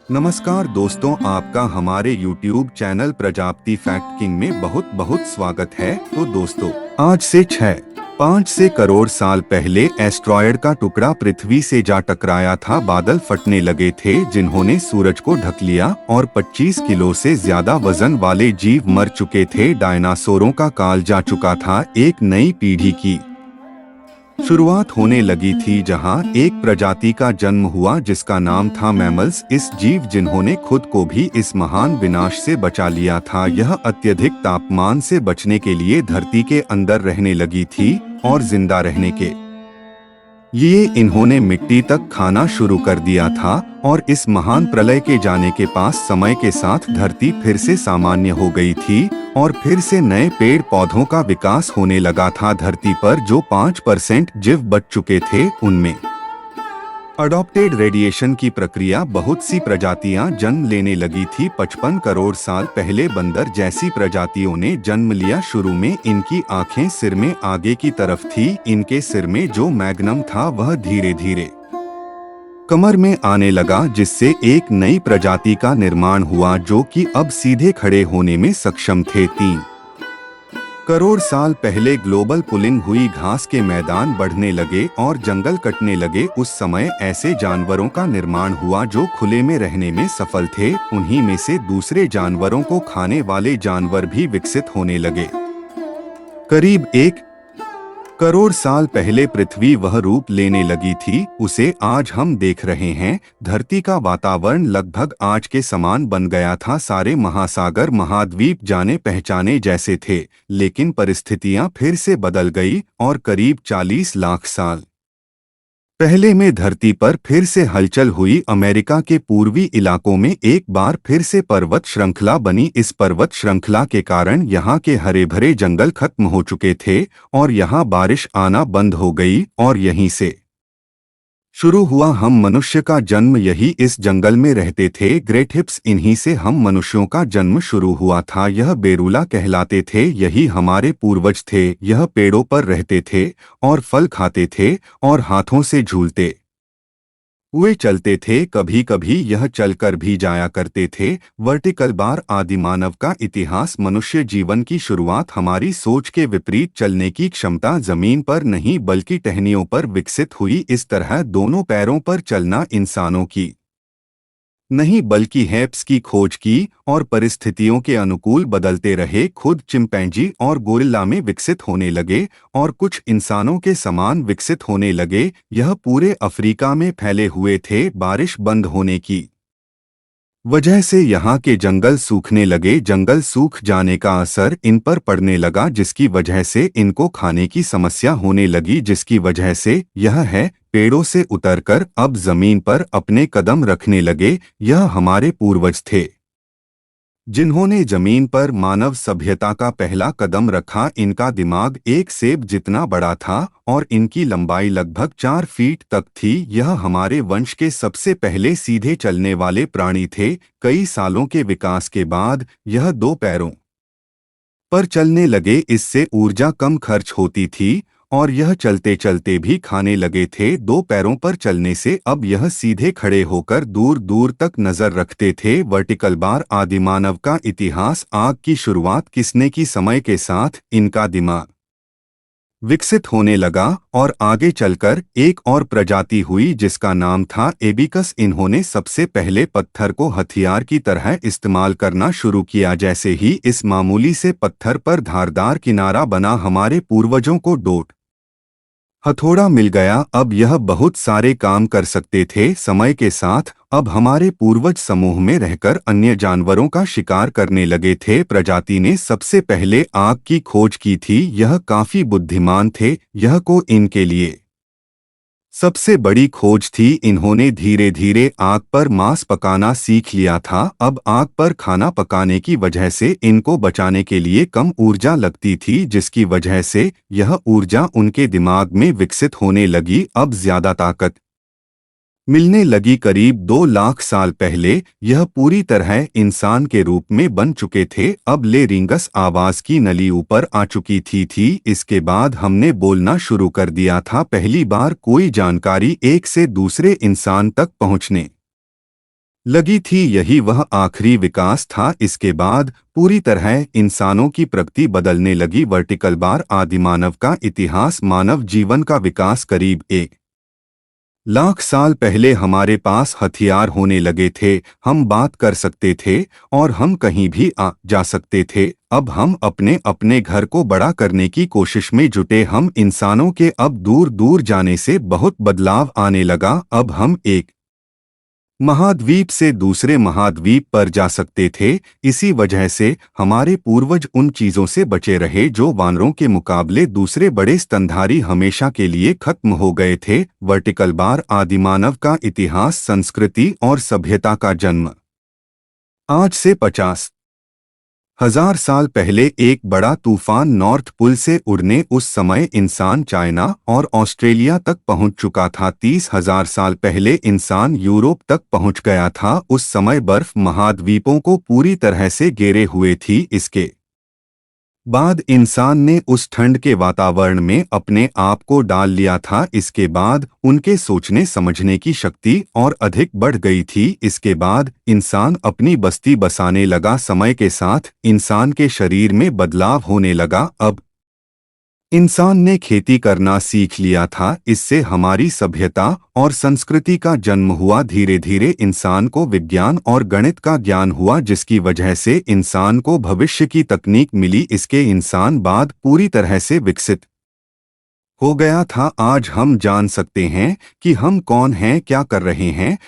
नमस्कार दोस्तों, आपका हमारे YouTube channel Prajapati fact king में बहुत बहुत स्वागत है। तो दोस्तों, आज से 5 करोड़ साल पहले एस्ट्रॉयड का टुकड़ा पृथ्वी से जा टकराया था। बादल फटने लगे थे जिन्होंने सूरज को ढक लिया और 25 किलो से ज्यादा वजन वाले जीव मर चुके थे। डायनासोरों का काल जा चुका था। एक नई पीढ़ी की शुरुआत होने लगी थी जहां एक प्रजाति का जन्म हुआ जिसका नाम था मैमल्स। इस जीव जिन्होंने खुद को भी इस महान विनाश से बचा लिया था। यह अत्यधिक तापमान से बचने के लिए धरती के अंदर रहने लगी थी और जिंदा रहने के लिए इन्होंने मिट्टी तक खाना शुरू कर दिया था। और इस महान प्रलय के जाने के पास समय के साथ धरती फिर से सामान्य हो गई थी और फिर से नए पेड़ पौधों का विकास होने लगा था। धरती पर जो 5% जीव बच चुके थे उनमें अडॉप्टेड रेडिएशन की प्रक्रिया बहुत सी प्रजातियां जन्म लेने लगी थी। 55 करोड़ साल पहले बंदर जैसी प्रजातियों ने जन्म लिया। शुरू में इनकी आंखें सिर में आगे की तरफ थी। इनके सिर में जो मैग्नम था वह धीरे धीरे कमर में आने लगा, जिससे एक नई प्रजाति का निर्माण हुआ जो कि अब सीधे खड़े होने में सक्षम थे। 3 करोड़ साल पहले ग्लोबल पुलिंग हुई। घास के मैदान बढ़ने लगे और जंगल कटने लगे। उस समय ऐसे जानवरों का निर्माण हुआ जो खुले में रहने में सफल थे। उन्हीं में से दूसरे जानवरों को खाने वाले जानवर भी विकसित होने लगे। करीब 1 करोड़ साल पहले पृथ्वी वह रूप लेने लगी थी उसे आज हम देख रहे हैं। धरती का वातावरण लगभग आज के समान बन गया था। सारे महासागर महाद्वीप जाने पहचाने जैसे थे, लेकिन परिस्थितियां फिर से बदल गई और करीब 40 लाख साल पहले में धरती पर फिर से हलचल हुई। अमेरिका के पूर्वी इलाकों में एक बार फिर से पर्वत श्रृंखला बनी। इस पर्वत श्रृंखला के कारण यहाँ के हरे भरे जंगल खत्म हो चुके थे और यहाँ बारिश आना बंद हो गई और यहीं से शुरू हुआ हम मनुष्य का जन्म। यही इस जंगल में रहते थे ग्रेट हिप्स। इन्हीं से हम मनुष्यों का जन्म शुरू हुआ था। यह बेरूला कहलाते थे। यही हमारे पूर्वज थे। यह पेड़ों पर रहते थे और फल खाते थे और हाथों से झूलते हुए चलते थे। कभी कभी यह चलकर भी जाया करते थे। वर्टिकल बार आदि मानव का इतिहास। मनुष्य जीवन की शुरुआत हमारी सोच के विपरीत चलने की क्षमता जमीन पर नहीं बल्कि टहनियों पर विकसित हुई। इस तरह दोनों पैरों पर चलना इंसानों की नहीं बल्कि हेप्स की खोज की और परिस्थितियों के अनुकूल बदलते रहे। खुद चिंपैंजी और गोरिल्ला में विकसित होने लगे और कुछ इंसानों के समान विकसित होने लगे। यह पूरे अफ्रीका में फैले हुए थे। बारिश बंद होने की वजह से यहाँ के जंगल सूखने लगे। जंगल सूख जाने का असर इन पर पड़ने लगा, जिसकी वजह से इनको खाने की समस्या होने लगी। जिसकी वजह से यह है पेड़ों से उतरकर अब जमीन पर अपने कदम रखने लगे। यह हमारे पूर्वज थे जिन्होंने जमीन पर मानव सभ्यता का पहला कदम रखा। इनका दिमाग एक सेब जितना बड़ा था और इनकी लंबाई लगभग 4 फीट तक थी। यह हमारे वंश के सबसे पहले सीधे चलने वाले प्राणी थे। कई सालों के विकास के बाद यह 2 पैरों पर चलने लगे। इससे ऊर्जा कम खर्च होती थी और यह चलते चलते भी खाने लगे थे। 2 पैरों पर चलने से अब यह सीधे खड़े होकर दूर दूर तक नजर रखते थे। वर्टिकल बार आदि मानव का इतिहास। आग की शुरुआत किसने की? समय के साथ इनका दिमाग विकसित होने लगा और आगे चलकर एक और प्रजाति हुई जिसका नाम था एबिकस। इन्होंने सबसे पहले पत्थर को हथियार की तरह इस्तेमाल करना शुरू किया। जैसे ही इस मामूली से पत्थर पर धारदार किनारा बना, हमारे पूर्वजों को डोट हथौड़ा मिल गया। अब यह बहुत सारे काम कर सकते थे। समय के साथ अब हमारे पूर्वज समूह में रहकर अन्य जानवरों का शिकार करने लगे थे। प्रजाति ने सबसे पहले आग की खोज की थी। यह काफी बुद्धिमान थे। यह को इनके लिए सबसे बड़ी खोज थी। इन्होंने धीरे धीरे आग पर मांस पकाना सीख लिया था। अब आग पर खाना पकाने की वजह से इनको बचाने के लिए कम ऊर्जा लगती थी, जिसकी वजह से यह ऊर्जा उनके दिमाग में विकसित होने लगी। अब ज्यादा ताकत मिलने लगी। करीब 2 लाख साल पहले यह पूरी तरह इंसान के रूप में बन चुके थे। अब ले रिंगस आवाज की नली ऊपर आ चुकी थी। इसके बाद हमने बोलना शुरू कर दिया था। पहली बार कोई जानकारी एक से दूसरे इंसान तक पहुंचने लगी थी। यही वह आखिरी विकास था। इसके बाद पूरी तरह इंसानों की प्रगति बदलने लगी। वर्टिकल बार आदिमानव का इतिहास। मानव जीवन का विकास करीब 1 लाख साल पहले हमारे पास हथियार होने लगे थे, हम बात कर सकते थे और हम कहीं भी आ जा सकते थे। अब हम अपने अपने घर को बड़ा करने की कोशिश में जुटे। हम इंसानों के अब दूर दूर जाने से बहुत बदलाव आने लगा। अब हम एक महाद्वीप से दूसरे महाद्वीप पर जा सकते थे। इसी वजह से हमारे पूर्वज उन चीजों से बचे रहे जो वानरों के मुकाबले दूसरे बड़े स्तनधारी हमेशा के लिए खत्म हो गए थे। वर्टिकल बार आदिमानव का इतिहास, संस्कृति और सभ्यता का जन्म। आज से 50,000 साल पहले एक बड़ा तूफान नॉर्थ पोल से उड़ने उस समय इंसान चाइना और ऑस्ट्रेलिया तक पहुंच चुका था। 30,000 साल पहले इंसान यूरोप तक पहुंच गया था। उस समय बर्फ महाद्वीपों को पूरी तरह से घेरे हुए थी। इसके बाद इंसान ने उस ठंड के वातावरण में अपने आप को डाल लिया था। इसके बाद उनके सोचने समझने की शक्ति और अधिक बढ़ गई थी। इसके बाद इंसान अपनी बस्ती बसाने लगा। समय के साथ इंसान के शरीर में बदलाव होने लगा। अब इंसान ने खेती करना सीख लिया था। इससे हमारी सभ्यता और संस्कृति का जन्म हुआ। धीरे धीरे इंसान को विज्ञान और गणित का ज्ञान हुआ, जिसकी वजह से इंसान को भविष्य की तकनीक मिली। इसके इंसान बाद पूरी तरह से विकसित हो गया था। आज हम जान सकते हैं कि हम कौन हैं, क्या कर रहे हैं,